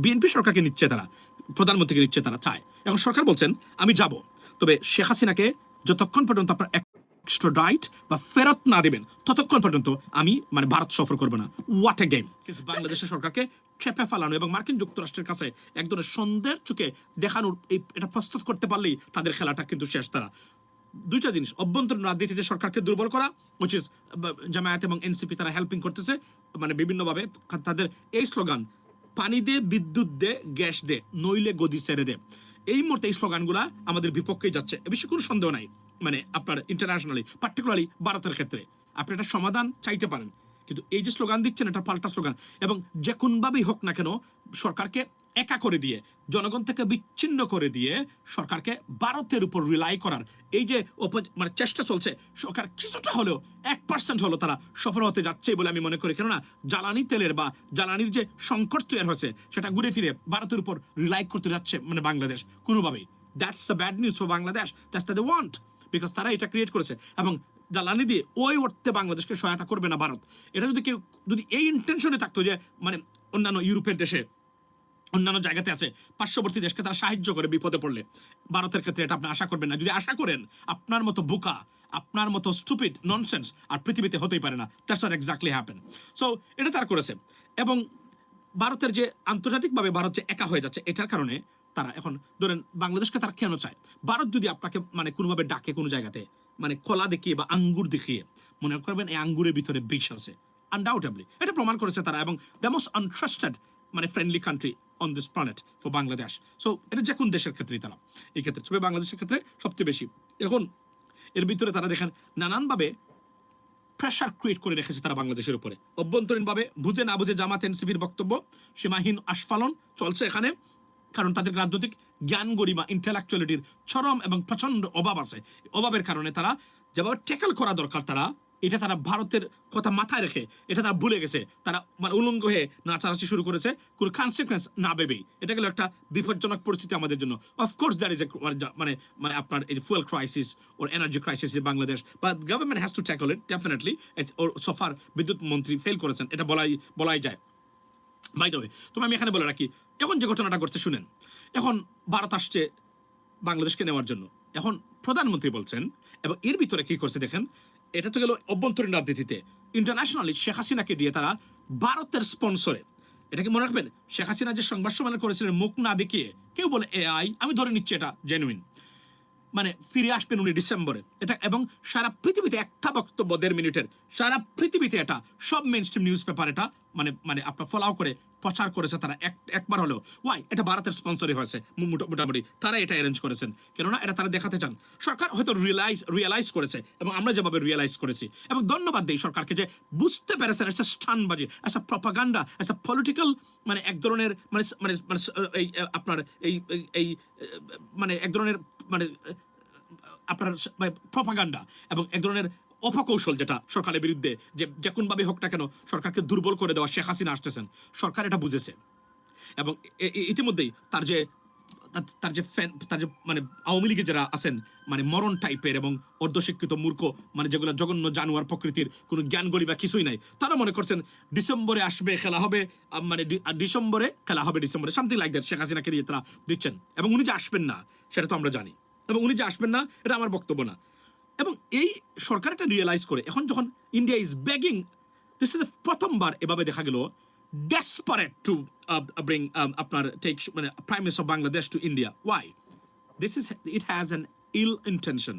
BNP সরকারকে নিচ্ছে তারা, প্রধানমন্ত্রীকে নিচ্ছে তারা চায়। এখন সরকার বলছেন আমি যাব, তবে শেখ হাসিনাকে যতক্ষণ পর্যন্ত আপনার এক্সট্রাডাইট বা ফেরত না দেবেন ততক্ষণ পর্যন্ত আমি মানে ভারত সফর করবো না। What a game! বাংলাদেশের সরকারকে চেপে ফেলানো এবং মার্কিন যুক্তরাষ্ট্রের কাছে এক ধরনের সন্দেহের চোখে দেখানোর এটা প্রস্তুত করতে পারলেই তাদের খেলাটা কিন্তু শেষ। তারা দুইটা জিনিস, অভ্যন্তরীণ রাজনীতিতে সরকারকে দুর্বল করা, উইচ ইজ জামায়াত এবং এনসিপি তারা হেল্পিং করতেছে মানে বিভিন্নভাবে। তাদের এই স্লোগান পানি দে, বিদ্যুৎ দে, গ্যাস দে, নইলে গদি ছেড়ে দে, এই মুহূর্তে এই স্লোগানগুলা আমাদের বিপক্ষেই যাচ্ছে, এ বিষয়ে কোনো সন্দেহ নাই। মানে আপনার ইন্টারন্যাশনালি পার্টিকুলারলি ভারতের ক্ষেত্রে আপনি একটা সমাধান চাইতে পারেন, কিন্তু এই যে স্লোগান দিচ্ছেন এটা পাল্টা স্লোগান। এবং যে কোনভাবেই হোক না কেন সরকারকে একা করে দিয়ে, জনগণ থেকে বিচ্ছিন্ন করে দিয়ে সরকারকে ভারতের উপর রিলাই করার এই যে মানে চেষ্টা চলছে, সরকার কিছুটা হলেও 1% হলো তারা সফল হতে যাচ্ছে বলে আমি মনে করি। কেননা জ্বালানি তেলের বা জ্বালানির যে সংকট তৈরি হয়েছে সেটা ঘুরে ফিরে ভারতের উপর রিলাই করতে যাচ্ছে মানে বাংলাদেশ কোনোভাবেই। That's the bad news for Bangladesh, that's the want, because তারা এটা ক্রিয়েট করেছে। এবং জ্বালানি দিয়ে ওই অর্থে বাংলাদেশকে সহায়তা করবে না ভারত। এটা যদি কেউ যদি এই ইন্টেনশনে থাকতো যে মানে অন্যান্য ইউরোপের দেশে অন্যান্য জায়গাতে আছে পার্শ্ববর্তী দেশকে তারা সাহায্য করে বিপদে পড়লে, ভারতের ক্ষেত্রে এটা আপনি আশা করবেন না। যদি আশা করেন আপনার মতো বোকা, আপনার মতো স্টুপিড ননসেন্স আর পৃথিবীতে হতেই পারে না। That's what exactly happen. So এটা তারা করেছে। এবং ভারতের যে আন্তর্জাতিকভাবে ভারত যে একা হয়ে যাচ্ছে এটার কারণে তারা এখন ধরেন বাংলাদেশকে তারা কেন চায়, ভারত যদি আপনাকে মানে কোনোভাবে ডাকে কোনো জায়গাতে মানে কলা দেখিয়ে বা আঙ্গুর দেখিয়ে, মনে করবেন এই আঙ্গুরের ভিতরে বিষ আছে, আনডাউটেবলি এটা প্রমাণ করেছে তারা। এবং দ্য মোস্ট আনট্রাস্টেড মানে friendly country on this planet for Bangladesh. So এটা যে কোন দেশের ক্ষেত্রেই তারা এই ক্ষেত্রে, তবে বাংলাদেশের ক্ষেত্রে সবচেয়ে বেশি। এখন এর ভিতরে তারা দেখেন নানানভাবে প্রেশার ক্রিয়েট করে রেখেছে তারা বাংলাদেশের উপরে অভ্যন্তরীণভাবে। বুঝে না বুঝে জামাত এনসিপির বক্তব্য সীমাহীন আস্ফালন চলছে এখানে, কারণ তাদের রাজনৈতিক জ্ঞান গরিমা ইন্টেলেকচুয়ালিটির চরম এবং প্রচন্ড অভাব আছে। অভাবের কারণে তারা যেভাবে ট্যাকল করা দরকার তারা এটা তারা ভারতের কথা মাথায় রেখে এটা তারা ভুলে গেছে। তারা মানে উলঙ্গ হয়ে নাচানাচি শুরু করেছে কোনো কনসিকুয়েন্স না ভেবেই। এটা গেল একটা বিপজ্জনক পরিস্থিতি আমাদের জন্য। অফকোর্স দ্যার ইজ এ মানে মানে আপনার এই fuel crisis or energy crisis in Bangladesh, but government has to tackle it definitely. Or সোফার বিদ্যুৎ মন্ত্রী ফেল করেছেন, এটা বলাই যায়। বাই দ্য ওয়ে, তবে আমি এখানে বলে রাখি, এখন যে ঘটনাটা ঘটছে শুনেন। এখন ভারত আসছে বাংলাদেশকে নেওয়ার জন্য, এখন প্রধানমন্ত্রী বলছেন এবং এর ভিতরে কি করছে দেখেন। এটা তো গেল অভ্যন্তরীণ রাজনীতিতে। ইন্টারন্যাশনালি শেখ হাসিনাকে দিয়ে তারা ভারতের স্পন্সরে, এটা কি মনে রাখবেন, শেখ হাসিনা যে সংবাদ সম্মেলন করেছিলেন মুখ না দেখিয়ে, কেউ বলে এআই, আমি ধরে নিচ্ছি এটা জেনুইন, মানে ফিরে আসবেন উনি ডিসেম্বরে এটা। এবং সারা পৃথিবীতে একটা বক্তব্য 1.5 মিনিটের, সারা পৃথিবীতে এটা সব মেইন স্ট্রিম নিউজ পেপার এটা মানে মানে আপনার ফলাও করে প্রচার করেছে তারা একবার হলেও। ওয়াই? এটা ভারতের স্পন্সরই হয়েছে মোটামুটি, তারা এটা অ্যারেঞ্জ করেছেন। কেননা এটা তারা দেখাতে চান সরকার হয়তো রিয়েলাইজ করেছে এবং আমরা যেভাবে রিয়েলাইজ করেছি। এবং ধন্যবাদ দিই সরকারকে যে বুঝতে পেরেছেন একটা স্টানবাজি, একটা প্রপাগান্ডা, একটা পলিটিক্যাল মানে এক ধরনের মানে মানে এই আপনার এই এই মানে এক ধরনের মানে আপনার প্রপাগান্ডা এবং এক ধরনের অপকৌশল যেটা সরকারের বিরুদ্ধে, যে কোনভাবে হোক না কেন সরকারকে দুর্বল করে দেওয়া। শেখ হাসিনা আসতেছেন, সরকার এটা বুঝেছে। এবং ইতিমধ্যেই তার যে মানে আওয়ামী লীগের যারা আছেন মানে মরণ টাইপের এবং অর্ধশিক্ষিত মূর্খ, মানে যেগুলো জঘন্য জানোয়ার প্রকৃতির, কোনো জ্ঞান গরিমা কিছুই নাই, তারা মনে করছেন ডিসেম্বরে আসবে খেলা হবে, মানে ডিসেম্বরে খেলা হবে, ডিসেম্বরে সামথিং লাইক দ্যাট শেখ হাসিনাকে নিয়ে তারা দিচ্ছেন। এবং উনি যে আসবেন না সেটা তো আমরা জানি, এবং উনি যে আসবেন না এটা আমার বক্তব্য না। এবং এই সরকার এটা রিয়েলাইজ করে এখন যখন India is begging, this is প্রথমবার এভাবে দেখা গেল desperate to bring আপনার take মানে prime minister of Bangladesh to India. Why? This is, it has an ill intention.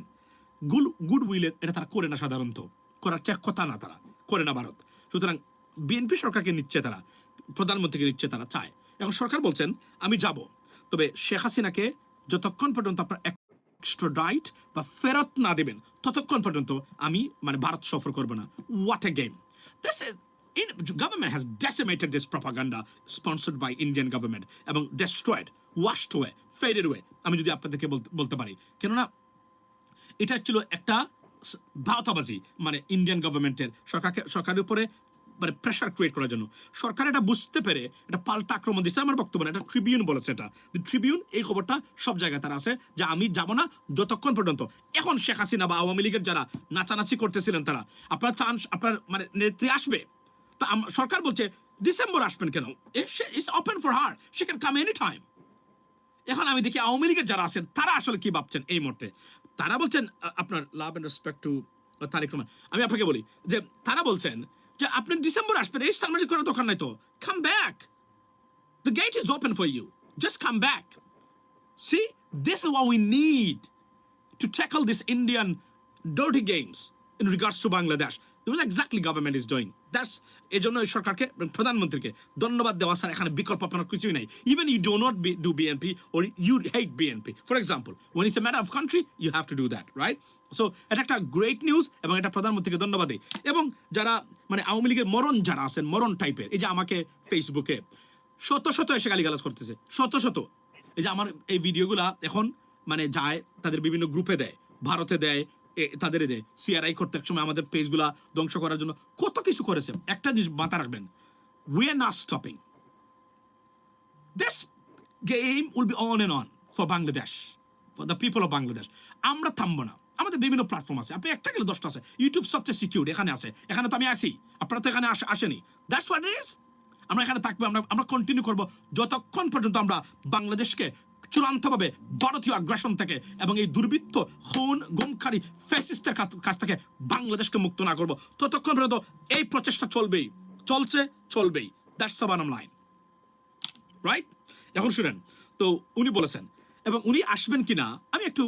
Goodwill এটা তারা করে না, সাধারণত করার কথা না, তারা করে না ভারত। সুতরাং বিএনপি সরকারকে নিচ্ছে তারা, প্রধানমন্ত্রীকে নিচ্ছে তারা চায়। এখন সরকার বলছেন আমি যাব, তবে শেখ হাসিনাকে যতক্ষণ পর্যন্ত আপনার এক্সট্রাডাইট বা ফেরত না দেবেন ততক্ষণ পর্যন্ত আমি মানে ভারত সফর করব না। What a game! This is government has decimated this propaganda sponsored by Indian government এবং destroyed, washed away, faded away, আমি যদি আপনাদেরকে বলতে পারি। কেননা এটা ছিল একটা ভাওতাবাজি মানে ইন্ডিয়ান গভর্নমেন্টের সরকারের উপরে মানে প্রেশার ক্রিয়েট করার জন্য। সরকার এটা বুঝতে পেরে এটা পাল্টা আক্রমণ দিচ্ছে। আমার বক্তব্য না, এটা ট্রিবিউন বলেছে, এটা ট্রিবিউন এই খবরটা সব জায়গায় তারা আছে যে আমি যাব না যতক্ষণ পর্যন্ত। এখন শেখ হাসিনা বা আওয়ামী লীগের যারা নাচানাচি করতেছিলেন তারা, আপনারা চান আপনার মানে নেত্রী আসবে, তো সরকার বলছে ডিসেম্বর আসবেন কেন? It's open for her, she can come any time. এখন আমি দেখি আওয়ামী লীগের যারা আছেন তারা আসলে কি ভাবছেন এই মুহূর্তে। তারা বলছেন আপনার love and respect to Tarique Rahman, আমি আপনাকে বলি যে তারা বলছেন যে আপনি ডিসেম্বর আসবেন, এই স্টারমার্জি করার দরকার নাই তো, come back, the gate is open for you, just come back. See, this is what we need to tackle this Indian dirty games in regards to Bangladesh. This is exactly government is doing. That's এজন্য সরকারকে, প্রধানমন্ত্রীকে ধন্যবাদ দেওয়া sir, এখানে বিকল্প আপনার কিছুই নাই। Even you do not do BNP or you hate BNP. For example, when it's a matter of country, you have to do that, right? So এটা একটা গ্রেট নিউজ এবং এটা প্রধানমন্ত্রীকে ধন্যবাদ দিই। এবং যারা মানে আওয়ামী লীগের মরণ যারা আছেন, মরণ টাইপের, এই যে আমাকে ফেসবুকে শত শত এসে গালিগালাজ করতেছে, শত শত। এই যে আমার এই ভিডিওগুলা এখন মানে যায় তাদের বিভিন্ন গ্রুপে দেয়, ভারতে দেয়, তাদের দেয়, সিআরআই করতে এক সময় আমাদের পেজগুলা ধ্বংস করার জন্য কত কিছু করেছে। একটা জিনিস মাথা রাখবেন, we are not stopping, this game will be on and on for Bangladesh, for the people of Bangladesh. আমরা থামবো না, আমাদের বিভিন্ন প্ল্যাটফর্ম আছে, আপনি একটা গেলে 10টা আছে। ইউটিউব সবচেয়ে সিকিউর, এখানে আছে, এখানে তো আমি আসি, আপনারা তো এখানে আসেনি। That's what it is. আমরা এখানে থাকবো, আমরা কন্টিনিউ করবো যতক্ষণ পর্যন্ত আমরা বাংলাদেশকে চূড়ান্তভাবে ভারতীয় আগ্রাসন থেকে এবং এই দুর্বৃত্ত খুন গুমখারি ফ্যাসিস্টের কাছ থেকে বাংলাদেশকে মুক্ত না করবো, ততক্ষণ পর্যন্ত এই প্রচেষ্টা চলবেই, চলবেই। That's the bottom line, right? এখন শুনেন, তো উনি বলেছেন এবং উনি আসবেন কিনা, আমি একটু,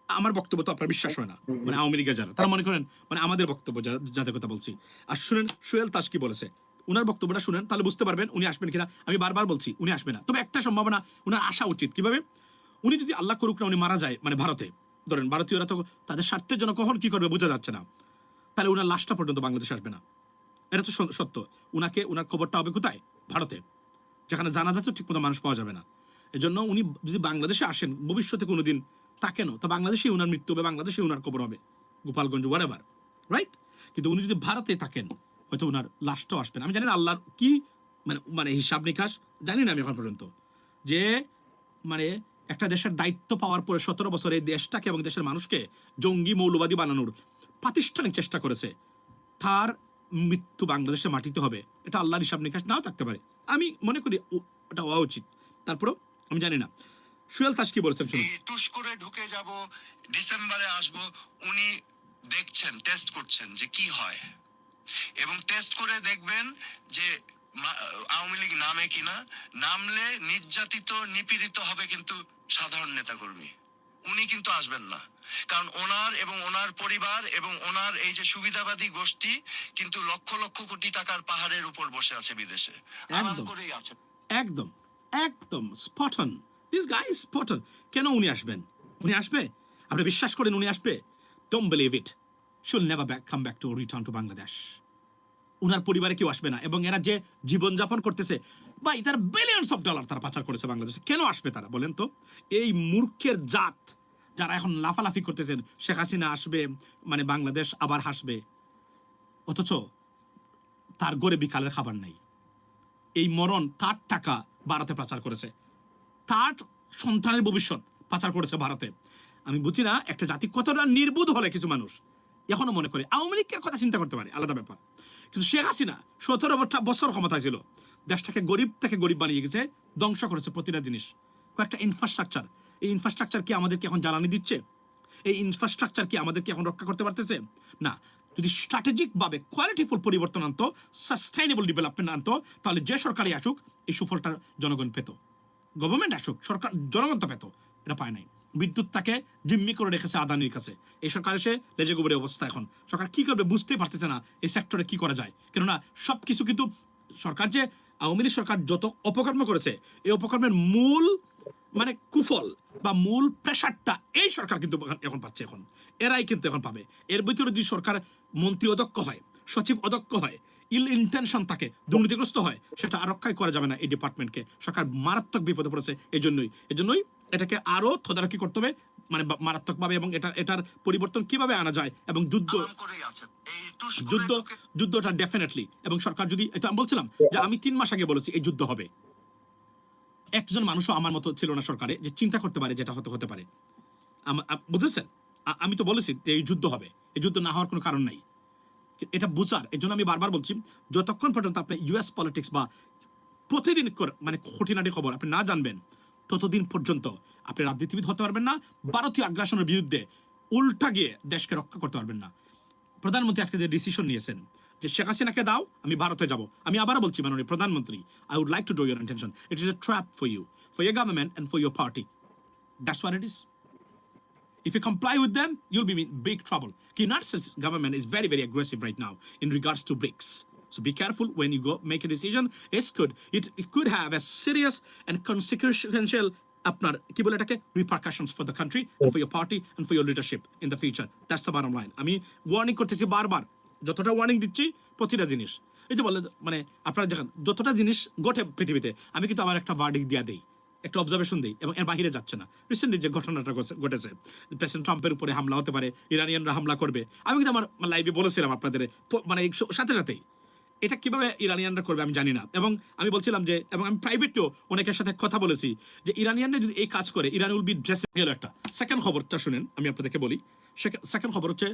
আমার বক্তব্য তো আপনার বিশ্বাস হয় না, মানে আওয়ামী লীগের যারা তারা মনে করেন মানে আমাদের বক্তব্য যাদের কথা বলছি। আর শুনেন সোহেল তাজ কি বলেছে, উনার বক্তব্যটা শুনেন, তাহলে বুঝতে পারবেন উনি আসবেন কিনা। আমি বারবার বলছি উনি আসবে না, তবে একটা সম্ভাবনা উনার আসা উচিত। কিভাবে? উনি যদি আল্লাহ করুক না উনি মারা যায়, মানে ভারতে, ধরেন ভারতীয়রা তো তাদের স্বার্থের জন্য কখন কি করবে বোঝা যাচ্ছে না, তাহলে উনার লাশটা পর্যন্ত বাংলাদেশে আসবে না। এটা তো সত্য। উনার খবরটা হবে কোথায়? ভারতে, যেখানে জানাজা তো ঠিকমতো মানুষ পাওয়া যাবে না। এজন্য উনি যদি বাংলাদেশে আসেন ভবিষ্যতে কোনোদিন, তা কেন, তা বাংলাদেশে উনার মৃত্যু হবে, বাংলাদেশে উনার খবর হবে, গোপালগঞ্জ ওয়ারেভার, রাইট? কিন্তু উনি যদি ভারতে থাকেন হয়তো উনার লাশটাও আসবেন। আমি জানি না আল্লাহর কি মানে হিসাব নিকাশ, জানি না আমি এখন পর্যন্ত, যে মানে একটা দেশের দায়িত্ব পাওয়ার পরে 17 বছর এই দেশটাকে এবং দেশের মানুষকে জঙ্গি মৌলবাদী বানানোর প্রাতিষ্ঠানিক চেষ্টা করেছে, তার মৃত্যু বাংলাদেশে মাটিতে হবে, এটা আল্লাহর হিসাব নিকাশ নাও থাকতে পারে। আমি মনে করি ওটা হওয়া উচিত, তারপরও আমি জানি না। সুয়েল তাজ কি বলছেন শুনুন। টুস করে ঢুকে যাব, ডিসেম্বরে আসব, উনি দেখছেন, টেস্ট করছেন যে কি হয়, এবং টেস্ট করে দেখবেন যে আওয়ামী লীগ নামে কিনা। নামলে নির্যাতিত নিপীড়িত হবে কিন্তু সাধারণ নেতাকর্মী, উনি কিন্তু আসবেন না। কারণ ওনার এবং ওনার পরিবার এবং ওনার এই যে সুবিধাবাদী গোষ্ঠী কিন্তু লক্ষ লক্ষ কোটি টাকার পাহাড়ের উপর বসে আছে বিদেশে, আরাম করেই আছে। একদম একদম spot on, this guy is spot on. কেন উনি আসবেন? উনি আসবে, আপনি বিশ্বাস করেন উনি আসবে? Don't believe it, she will never come back to return to Bangladesh. উনার পরিবারে কেউ আসবে না, এবং এরা যে জীবনযাপন করতেছে ভাই, তারা বিলিয়নস অফ ডলার তারা পাচার করেছে বাংলাদেশে, কেন আসবে তারা বলেন তো? এই মূর্খের জাত যারা এখন লাফালাফি করতেছেন শেখ হাসিনা আসবে মানে বাংলাদেশ আবার হাসবে, অথচ তার গড়ে বিকালের খাবার নাই। এই মরণ তার টাকা ভারতে পাচার করেছে, তার সন্তানের ভবিষ্যৎ পাচার করেছে ভারতে। আমি বুঝি না একটা জাতি কতটা নির্বোধ হলে কিছু মানুষ এখনো মনে করে আওয়ামী লীগের কথা চিন্তা করতে পারে, আলাদা ব্যাপার। কিন্তু শেখ হাসিনা 17 বছর ক্ষমতায় ছিল, দেশটাকে গরিব থেকে গরিব বানিয়ে গেছে, ধ্বংস করেছে প্রতিটা জিনিস। কয়েকটা ইনফ্রাস্ট্রাকচার, এই ইনফ্রাস্ট্রাকচার কি আমাদেরকে এখন জ্বালানি দিচ্ছে? এই ইনফ্রাস্ট্রাকচার কি আমাদেরকে এখন রক্ষা করতে পারতেছে? না। যদি স্ট্র্যাটেজিকভাবে কোয়ালিটিফুল পরিবর্তন আনতো, সাস্টেইনেবল ডেভেলপমেন্ট আনতো, তাহলে যে সরকারই আসুক এই সুফলটা জনগণ পেত। গভর্নমেন্ট আসুক, সরকার, জনগণ তো পেত, এটা পায় নাই। বিদ্যুৎটাকে জিম্মি করে রেখেছে আদানির কাছে। এই সরকার এসে লেজে গোবরে অবস্থা, এখন সরকার কি করবে বুঝতেই পারতেছে না এই সেক্টরে কি করা যায়। কেননা সব কিছু কিন্তু সরকার, যে আওয়ামী লীগ সরকার যত অপকর্ম করেছে, এই অপকর্মের মূল মানে কুফল বা মূল প্রেশারটা এই সরকার কিন্তু এখন পাচ্ছে, এখন এরাই কিন্তু এখন পাবে। এর ভিতরে যদি সরকার মন্ত্রী অদক্ষ হয়, সচিব অদক্ষ হয়, ইল ইন্টেনশন থাকে, দুর্নীতিগ্রস্ত হয়, সেটা আর রক্ষাই করা যাবে না। এই ডিপার্টমেন্টকে সরকার মারাত্মক বিপদে পড়েছে। এজন্যই এটাকে আরো তদারকি করতে হবে, মানে মারাত্মকভাবে, এবং এটার পরিবর্তন কিভাবে আনা যায়, এবং যুদ্ধটা ডেফিনেটলি। এবং সরকার যদি, এটা আমি বলছিলাম যে আমি 3 মাস আগে বলেছি এই যুদ্ধ হবে, একজন মানুষও আমার মতো ছিল না সরকারে যে চিন্তা করতে পারে যেটা হতে পারে। বুঝেছেন? আমি তো বলেছি যে এই যুদ্ধ হবে, এই যুদ্ধ না হওয়ার কোনো কারণ নাই। এটা বুঝার এই জন্য আমি বারবার বলছি, যতক্ষণ পর্যন্ত আপনি ইউএস পলিটিক্স বা প্রতিদিন মানে খুঁটিনাটি খবর আপনি না জানবেন, ততদিন পর্যন্ত আপনি রাজনীতিবিদ হতে পারবেন না, ভারতীয় আগ্রাসনের বিরুদ্ধে উল্টা গিয়ে দেশকে রক্ষা করতে পারবেন না। প্রধানমন্ত্রী আজকে যে ডিসিশন নিয়েছেন যে শেখ হাসিনাকে দাও, আমি ভারতে যাব, আমি আবারও বলছি মাননীয় প্রধানমন্ত্রী, I would like to draw your intention, it is a trap for you, for your government and for your party. That's what it is. If you comply with them, you'll be in big trouble. The United States government is very, very aggressive right now in regards to BRICS. So be careful when you go make a decision. It could have a serious and consequential repercussions for the country and for your party and for your leadership in the future. That's the bottom line. আমি warning করতেছি বারবার, যতটা warning দিচ্ছি প্রতিটা জিনিস, এই যে বলে মানে আপনারা দেখেন যতটা জিনিস ঘটে পৃথিবীতে, আমি কিন্তু আমার একটা ভার্ডিক্ট দিয়া দেই, একটা অবজারভেশন দিই, এবং এর বাহিরে যাচ্ছে না। রিসেন্টলি যে ঘটনাটা ঘটেছে, প্রেসিডেন্ট ট্রাম্পের উপরে হামলা হতে পারে, ইরানিয়ানরা হামলা করবে, আমি কিন্তু আমার লাইভে বলেছিলাম আপনাদের মানে সাথে সাথেই এটা কিভাবে ইরানিয়ানরা করবে আমি জানি না, এবং আমি বলছিলাম যে, এবং আমি প্রাইভেটও অনেকের সাথে কথা বলেছি যে ইরানিয়ানরা যদি এই কাজ করে ইরান উইল বি ড্রেসিং গেল একটা। সেকেন্ড খবরটা শুনেন, আমি আপনাদেরকে বলি। সেকেন্ড খবর হচ্ছে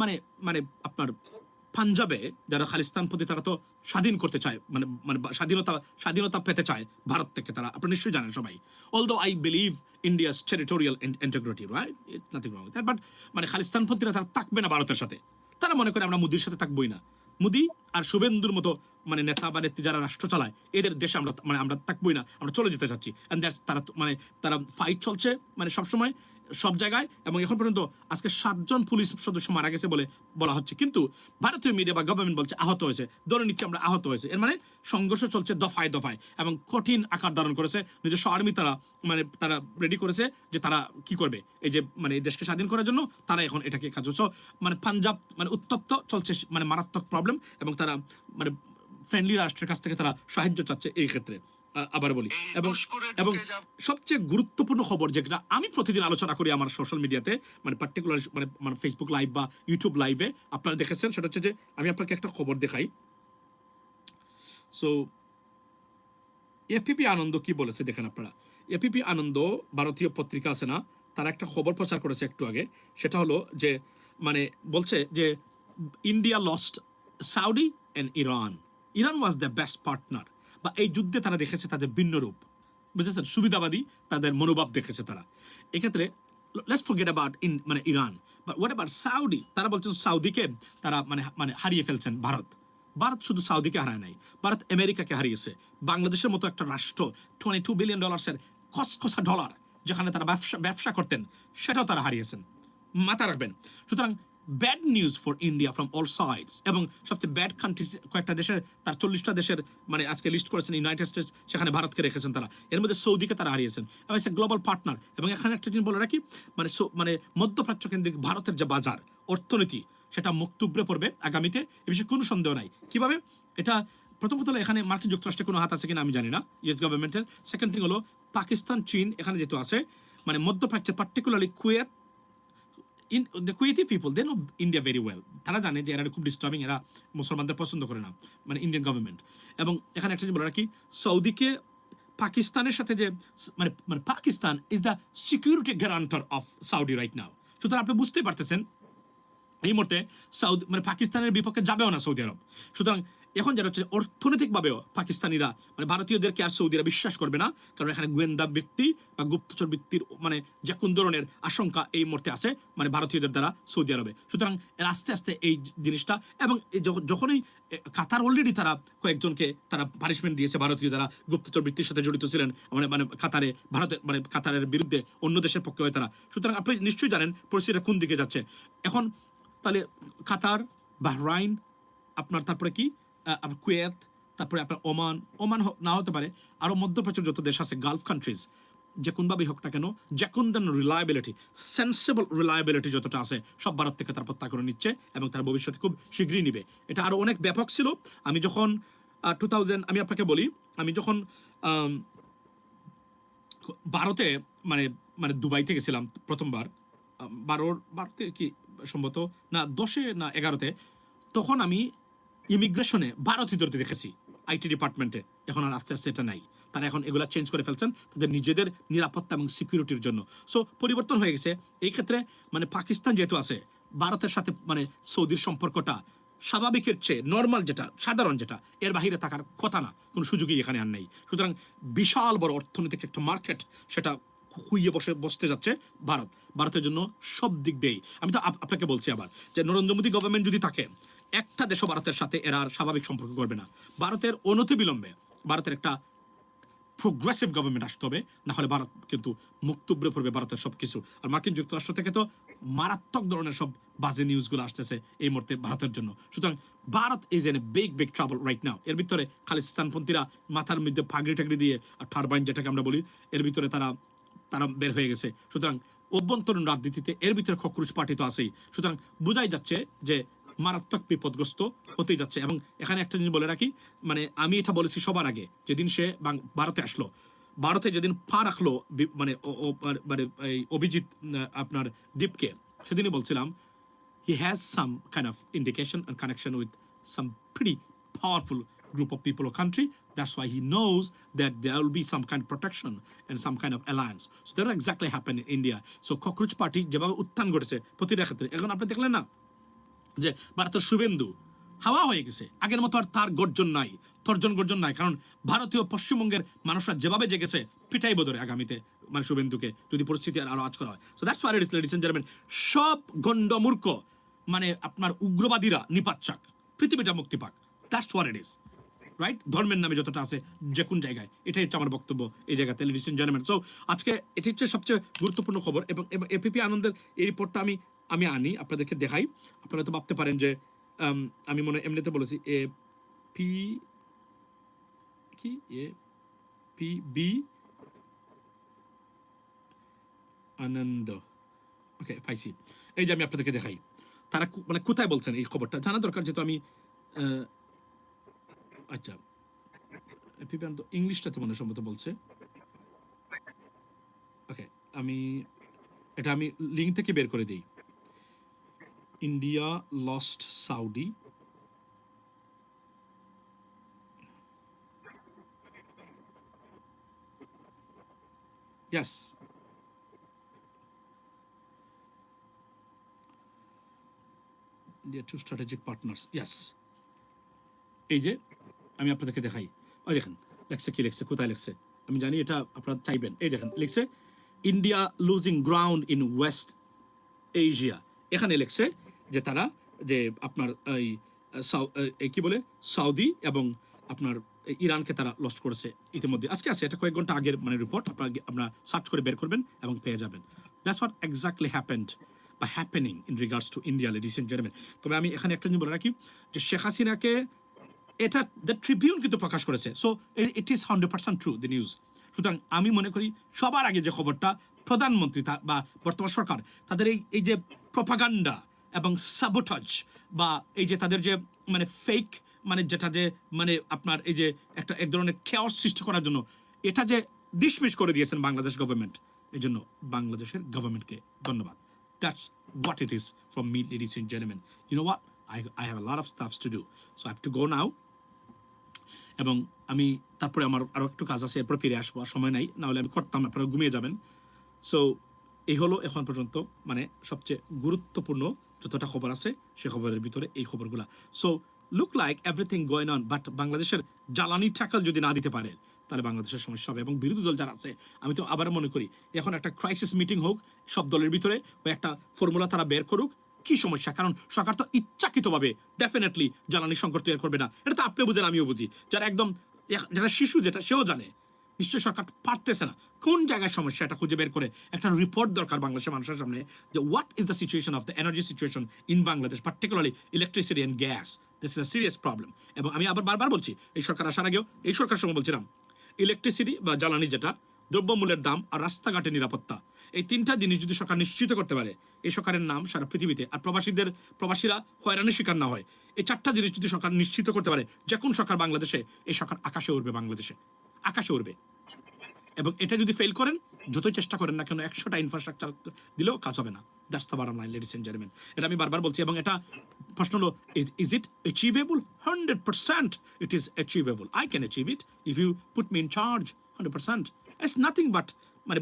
মানে মানে আপনার পাঞ্জাবে যারা খালিস্তানপন্থী তারা তো স্বাধীন করতে চায়, মানে মানে স্বাধীনতা পেতে চায় ভারত থেকে, তারা আপনি নিশ্চয়ই জানেন সবাই। Although I believe India's territorial integrity, right, nothing wrong with that, but মানে খালিস্তানপন্থীরা তারা থাকবে না ভারতের সাথে, তারা মনে করে আমরা মোদির সাথে থাকবোই না, মোদি আর শুভেন্দুর মতো মানে নেতা বা নেত্রী যারা রাষ্ট্র চালায় এদের দেশে আমরা মানে আমরা থাকবোই না, আমরা চলে যেতে চাচ্ছি। অ্যান্ড দ্যাটস তারা মানে তারা ফাইট চলছে মানে সবসময় সব জায়গায়, এবং এখন পর্যন্ত আজকে 7 জন পুলিশ সদস্য মারা গেছে বলে বলা হচ্ছে, কিন্তু ভারতীয় মিডিয়া বা গভর্নমেন্ট বলছে আহত হয়েছে, দৈনিককে আমরা আহত হয়েছে। এর মানে সংঘর্ষ চলছে দফায় দফায় এবং কঠিন আকার ধারণ করেছে। নিজস্ব আর্মি তারা মানে তারা রেডি করেছে যে তারা কি করবে, এই যে মানে এই দেশকে স্বাধীন করার জন্য তারা এখন এটাকে কাজ করছে। মানে পাঞ্জাব মানে উত্তপ্ত চলছে, মানে মারাত্মক প্রবলেম, এবং তারা মানে ফ্রেন্ডলি রাষ্ট্রের কাছ থেকে তারা সাহায্য চাচ্ছে এই ক্ষেত্রে। আবার বলি, এবং সবচেয়ে গুরুত্বপূর্ণ খবর যেটা আমি প্রতিদিন আলোচনা করি আমার সোশ্যাল মিডিয়াতে, মানে পার্টিকুলার মানে ফেসবুক লাইভ বা ইউটিউব লাইভে আপনারা দেখেছেন, সেটা হচ্ছে যে আমি আপনাকে একটা খবর দেখাই। সো এপিপি আনন্দ কি বলেছে দেখেন আপনারা। এপিপি আনন্দ ভারতীয় পত্রিকা আছে না, তারা একটা খবর প্রচার করেছে একটু আগে, সেটা হলো যে মানে বলছে যে India lost Saudi and Iran was the best partner, বা এই যুদ্ধে তারা দেখেছে তাদের ভিন্ন রূপ, বুঝেছেন, সুবিধাবাদী তাদের মনোভাব দেখেছে তারা এক্ষেত্রে। লেটস ফরগেট অ্যাবাউট মানে Iran, but what about Saudi? তারা বলছেন সাউদিকে তারা মানে মানে হারিয়ে ফেলছেন ভারত শুধু সাউদিকে হারায় নাই, ভারত আমেরিকাকে হারিয়েছে। বাংলাদেশের মতো একটা রাষ্ট্র $22 বিলিয়ন খসখসা ডলার যেখানে তারা ব্যবসা করতেন, সেটাও তারা হারিয়েছেন, মাথা রাখবেন। সুতরাং bad news for India from all sides, এবং সবচেয়ে ব্যাড কান্ট্রিজ কয়েকটা দেশের, তার 40টা দেশের মানে আজকে লিস্ট করেছেন ইউনাইটেড স্টেটস, সেখানে ভারতকে রেখেছেন তারা, এর মধ্যে সৌদিকে তারা হারিয়েছেন, এবং সে গ্লোবাল পার্টনার। এবং এখানে একটা জিনিস বলে রাখি, মানে মানে মধ্যপ্রাচ্য কেন্দ্রিক ভারতের যে বাজার অর্থনীতি সেটা মুখ তুবড়ে পড়বে আগামীতে, এ বিষয়ে কোনো সন্দেহ নাই। কিভাবে? এটা প্রথম কথা হলো এখানে মার্কিন যুক্তরাষ্ট্রের কোনো হাত আছে কিনা আমি জানি না, ইউএস গভর্নমেন্টের। সেকেন্ড থিং হলো পাকিস্তান, চীন এখানে যেহেতু আছে, মানে মধ্যপ্রাচ্যে particularly Kuwait, the Kuwaiti people, they know India very well. তারা জানে যে এরা খুব ডিস্টার্বিং, এরা মুসলমানদের পছন্দ করে না, মানে ইন্ডিয়ান গভর্নমেন্ট। এবং এখানে একটা জিনিস বলে রাখি, সৌদিকে পাকিস্তানের সাথে যে মানে মানে Pakistan is the security guarantor of Saudi right now. সুতরাং আপনি বুঝতেই পারতেছেন এই মুহূর্তে সাউদি মানে পাকিস্তানের বিপক্ষে যাবেও না সৌদি আরব। সুতরাং এখন যেটা হচ্ছে অর্থনৈতিকভাবেও পাকিস্তানিরা মানে ভারতীয়দেরকে আর সৌদিরা বিশ্বাস করবে না, কারণ এখানে গোয়েন্দা বৃত্তি বা গুপ্তচর বৃত্তির মানে যে কোন ধরনের আশঙ্কা এই মুহূর্তে আছে মানে ভারতীয়দের দ্বারা সৌদি আরবে। সুতরাং আস্তে আস্তে এই জিনিসটা, এবং যখনই কাতার অলরেডি তারা কয়েকজনকে তারা পানিশমেন্ট দিয়েছে ভারতীয় যারা গুপ্তচর বৃত্তির সাথে জড়িত ছিলেন, মানে মানে কাতারে ভারতের মানে কাতারের বিরুদ্ধে অন্য দেশের পক্ষে হয় তারা। সুতরাং আপনি নিশ্চয়ই জানেন পরিস্থিতিটা কোন দিকে যাচ্ছে এখন। তাহলে কাতার, বাহরাইন, আপনার তারপরে কি কুয়েত, তারপরে আপনার ওমান না হতে পারে, আরও মধ্যপ্রাচ্যের যত দেশ আছে গালফ কান্ট্রিজ, যে কোনভাবেই হোক না কেন, যে কোন ধরনের রিলায়েবিলিটি, সেন্সেবল রিলায়েবিলিটি যতটা আছে সব ভারত থেকে তার প্রত্যাহার করে নিচ্ছে, এবং তার ভবিষ্যতে খুব শীঘ্রই নিবে। এটা আরও অনেক ব্যাপক ছিল। আমি যখন 2000 আমি আপনাকে বলি, আমি যখন ভারতে মানে মানে দুবাইতে গেছিলাম প্রথমবার, 12তে কি সম্ভবত না 10-এ না 11তে, তখন আমি ইমিগ্রেশনে ভারতীয়দের দেখেছি আইটি ডিপার্টমেন্টে। এখন আর আস্তে আস্তে এটা নাই, তারা এখন এগুলা চেঞ্জ করে ফেলছেন তাদের নিজেদের নিরাপত্তা এবং সিকিউরিটির জন্য। সো পরিবর্তন হয়ে গেছে এই ক্ষেত্রে। মানে পাকিস্তান যেহেতু আছে, ভারতের সাথে মানে সৌদির সম্পর্কটা স্বাভাবিকের চেয়ে নর্মাল যেটা সাধারণ যেটা এর বাহিরে থাকার কথা না, কোনো সুযোগই এখানে আর নেই। সুতরাং বিশাল বড় অর্থনৈতিক একটা মার্কেট সেটা হুইয়ে বসতে যাচ্ছে ভারত। ভারতের জন্য সব দিক দিয়েই আমি তো আপনাকে বলছি আবার যে নরেন্দ্র মোদী গভর্নমেন্ট যদি থাকে একটা দেশও ভারতের সাথে এরা আর স্বাভাবিক সম্পর্ক করবে না। ভারতের অনতিবিলম্বে ভারতের একটা প্রোগ্রেসিভ গভর্নমেন্ট আসতে হবে, না হলে ভারত কিন্তু মুক্তব্রে পড়বে ভারতের সব কিছু। আর মার্কিন যুক্তরাষ্ট্র থেকে তো মারাত্মক ধরনের সব বাজে নিউজগুলো আসতেছে এই মুহূর্তে ভারতের জন্য। সুতরাং Bharat is N a big trouble right now. এর ভিতরে খালিস্তানপন্থীরা মাথার মধ্যে পাগড়ি টাগড়ি দিয়ে আর টারবাইন যেটাকে আমরা বলি এর ভিতরে তারা বের হয়ে গেছে। সুতরাং অভ্যন্তরীণ রাজনীতিতে এর ভিতরে ককরোচ পার্টি তো আছেই। সুতরাং বোঝাই যাচ্ছে যে মারাত্মক বিপদগ্রস্ত হতেই যাচ্ছে। এবং এখানে একটা জিনিস বলে রাখি, মানে আমি এটা বলেছি সবার আগে, যেদিন সে ভারতে আসলো, ভারতে যেদিন পা রাখলো মানে মানে এই অভিজিৎ আপনার দ্বীপকে, সেদিনই বলছিলাম he has some kind of indication and connection with some pretty powerful group of people or country. That's why he knows that there will be some kind of protection and some kind of alliance. So that exactly happened in India. So cockroach party যেভাবে উত্থান ঘটেছে প্রতিটা ক্ষেত্রে, এখন আপনি দেখলেন না যে ভারতের শুভেন্দু হাওয়া হয়ে গেছে, আগের মতো আর তার গর্জন নাই, গর্জন নাই। কারণ ভারতীয় পশ্চিমবঙ্গের মানুষরা যেভাবে জেগেছে পিটাই বোধরে আগামীতে মানে শুভেন্দুকে যদি পরিস্থিতি আরো আজ করা হয়। So that's what it is ladies and gentleman. সব গন্ডমূর্খ মানে আপনার উগ্রবাদীরা নিপাত চাক, পৃথিবীটা মুক্তি পাক। That's what it is, right? ধর্মের নামে যতটা আছে যে কোন জায়গায়, এটাই হচ্ছে আমার বক্তব্য এই জায়গাতে লেডিস এন্ড জেন্টলম্যান। সো আজকে এটি হচ্ছে সবচেয়ে গুরুত্বপূর্ণ খবর। এবং এপিপি আনন্দের এই রিপোর্টটা আমি আনি আপনাদেরকে দেখাই। আপনারা তো ভাবতে পারেন যে আমি মনে এমনিতে বলেছি এ পি কি এ পি বি আনন্দ, ওকে পাইছি। এই যে আমি আপনাদেরকে দেখাই তারা মানে কোথায় বলছেন এই খবরটা জানা দরকার, যেহেতু আমি আচ্ছা এপিপি আনন্দ ইংলিশটাতে মনে সম্ভবত বলছে। ওকে আমি লিঙ্ক থেকে বের করে দিই। India lost Saudi. Yes. They are two strategic partners. Yes. এই যে আমি আপনাদেরকে দেখাই, ওই দেখেন লেখছে, কি লেখছে, কোথায় লেখছে আমি জানি, এটা আপনারা চাইবেন। এই দেখেন লিখছে India losing ground in West Asia. এখানে লেখছে যে তারা যে আপনার এই কি বলে সৌদি এবং আপনার ইরানকে তারা লস্ট করেছে ইতিমধ্যে। আজকে আছে, এটা কয়েক ঘন্টা আগের মানে রিপোর্ট, আপনারা সার্চ করে বের করবেন এবং পেয়ে যাবেন। দ্যাটস হোয়াট এক্স্যাক্টলি হ্যাপেন্ড বা happening in regards to India, ladies and gentleman. তবে আমি এখানে একটা জিনিস বলে রাখি যে শেখ হাসিনাকে এটা দ্য ট্রিবিউন কিন্তু প্রকাশ করেছে। So it is 100% true the news. সুতরাং আমি মনে করি সবার আগে যে খবরটা প্রধানমন্ত্রী বা বর্তমান সরকার তাদের এই যে প্রপাগান্ডা এবং সাবোটাজ বা এই যে তাদের যে মানে ফেক মানে যেটা যে মানে আপনার এই যে এক ধরনের খেয়াস সৃষ্টি করার জন্য এটা যে ডিসমিস করে দিয়েছেন বাংলাদেশ গভর্নমেন্ট, এই জন্য বাংলাদেশের গভর্নমেন্টকে ধন্যবাদ। That's what it is from me, ladies and gentleman. You know what, I have a lot of stuffs to do, so I have to go now. এবং আমি তারপরে আমার আরও একটু কাজ আছে, এরপর ফিরে আসবো, সময় নাই, নাহলে আমি করতাম, আপনারা ঘুমিয়ে যাবেন। সো এই হলো এখন পর্যন্ত মানে সবচেয়ে গুরুত্বপূর্ণ যতটা খবর আছে সে খবরের ভিতরে এই খবরগুলা। So look like everything going on, but বাংলাদেশের জ্বালানি টাকা যদি না দিতে পারে তাহলে বাংলাদেশের সমস্যা হবে। এবং বিরোধী দল যারা আছে আমি তো আবার মনে করি এখন একটা ক্রাইসিস মিটিং হোক সব দলের ভিতরে, ও একটা ফর্মুলা তারা বের করুক কি সমস্যা। কারণ সরকার তো ইচ্ছাকৃতভাবে ডেফিনেটলি জ্বালানি সংকট তৈরি করবে না, এটা তো আপনি বুঝেন আমিও বুঝি, যারা একদম যারা শিশু যেটা সেও জানে। নিশ্চয়ই সরকার পারতেছে না, কোন জায়গায় সমস্যা এটা খুঁজে বের করে একটা রিপোর্ট দরকার বাংলাদেশের মানুষের সামনে যে what is the situation of the energy situation in Bangladesh, particularly electricity and gas. This is a serious problem. এবং আমি আবার বারবার বলছি, এই সরকার আসার আগেও এই সরকারের সঙ্গে বলছিলাম ইলেকট্রিসিটি বা জ্বালানি যেটা, দ্রব্যমূল্যের দাম আর রাস্তাঘাটের নিরাপত্তা, এই তিনটা জিনিস যদি সরকার নিশ্চিত করতে পারে এই সরকারের নাম সারা পৃথিবীতে, আর প্রবাসীরা হয়রানির শিকার না হয়, এই চারটা জিনিস যদি সরকার নিশ্চিত করতে পারে যে কোন সরকার বাংলাদেশে, এই সরকার আকাশে উঠবে, বাংলাদেশে আকাশে উঠবে। এবং এটা যদি ফেল করেন, যতই চেষ্টা করেন না কেন 100টা ইনফ্রাস্ট্রাকচার দিলেও কাজ হবে না। That's the bottom line, ladies and gentleman. এটা আমি বারবার বলছি। এবং এটা প্রশ্ন হলো, is it achievable? 100% it is achievable. I can achieve it if you put me in charge 100%. It's nothing but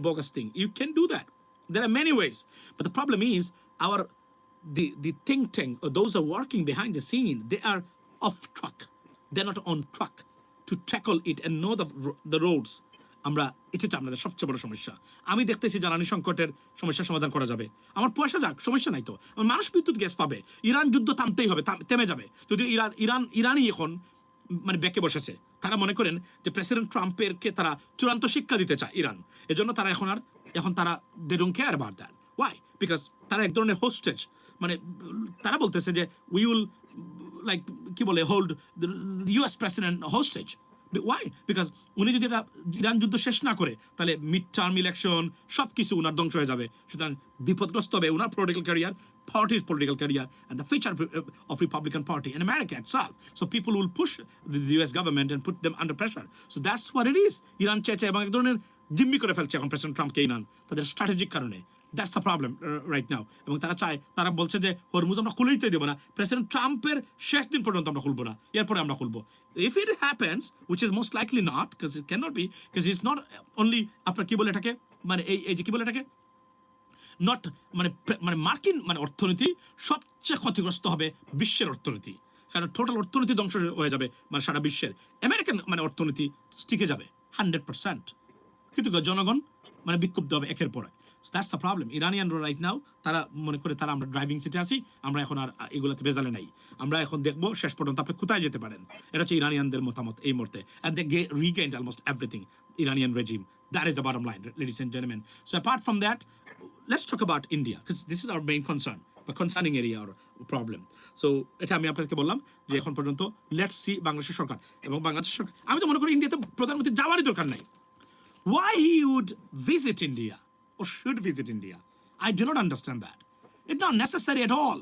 bogus thing. You can do that. There are many ways. But the problem is our the think tank or those who are working behind the scene, they are off track. They're not on track to tackle it and know the roads. আমরা এটা তো আপনাদের সবচেয়ে বড় সমস্যা। আমি দেখতেছি জ্বালানি সংকটের সমস্যার সমাধান করা যাবে, আমার পয়সা যাক, সমস্যা নাই তো, আমার মানুষ বিদ্যুৎ গ্যাস পাবে। ইরান যুদ্ধ থামতেই হবে, থেমে যাবে। যদিও ইরানই এখন মানে বেঁকে বসেছে। তারা মনে করেন যে প্রেসিডেন্ট ট্রাম্পেরকে তারা চূড়ান্ত শিক্ষা দিতে চায় ইরান, এজন্য তারা এখন তারা they don't care about that. Why? Because তারা এক ধরনের হোস্টেজ, মানে তারা বলতেছে যে উই উইল লাইক কি বলে hold US president hostage. Why? Because উনি যদি এটা ইরান যুদ্ধ শেষ না করে তাহলে মিড টার্ম ইলেকশন সব কিছু উনার ধ্বংস হয়ে যাবে। সুতরাং বিপদগ্রস্ত হবে উনার political career, party's political career, and the future of Republican Party in America itself. So people will push the US government and put them under pressure. So that's what it is. Iran চেয়েছে এবং এক ধরনের জিম্মি করে ফেলছে এখন president ট্রাম্পকে Iran তাদের স্ট্র্যাটেজিক কারণে। That's the problem right now. এবং তারা বলছে যে হরমুজ আমরা খুলেইতে দেবো না, প্রেসিডেন্ট ট্রাম্পের শেষ দিন পর্যন্ত আমরা খুলবো না, এরপরে আমরা খুলবো। If it happens, which is most likely not, because it can not be, because it's not only আপনার কি বলে এটাকে, মানে এই যে কি বলে এটাকে, নট মানে মার্কিন মানে অর্থনীতি সবচেয়ে ক্ষতিগ্রস্ত হবে বিশ্বের অর্থনীতি, কারণ টোটাল অর্থনীতি ধ্বংস হয়ে যাবে মানে সারা বিশ্বের। আমেরিকান মানে অর্থনীতি টিকে যাবে 100%, কিন্তু জনগণ মানে বিক্ষুব্ধ হবে একের পর এক। That's the problem. ইরানিয়ানরা রাইট নাও তারা মনে করে তারা আমরা ড্রাইভিং সিটে আছি, আমরা এখন আর এগুলোতে ভেজালে নাই, আমরা এখন দেখবো শেষ পর্যন্ত আপনি কোথায় যেতে পারেন। এটা হচ্ছে ইরানিয়ানদের মতামত এই মুহূর্তে। And they regained almost everything, Iranian regime. That is the bottom line, ladies and gentlemen. So apart from that, let's talk about India, because this is our main concern, the concerning area or problem. So এটা আমি আপনাদেরকে বললাম যে এখন পর্যন্ত let's see বাংলাদেশের সরকার এবং বাংলাদেশের সরকার, আমি তো মনে করি ইন্ডিয়াতে প্রধানমন্ত্রী যাওয়ারই দরকার নাই। Why he would visit India or should visit India, I do not understand that. It's not necessary at all.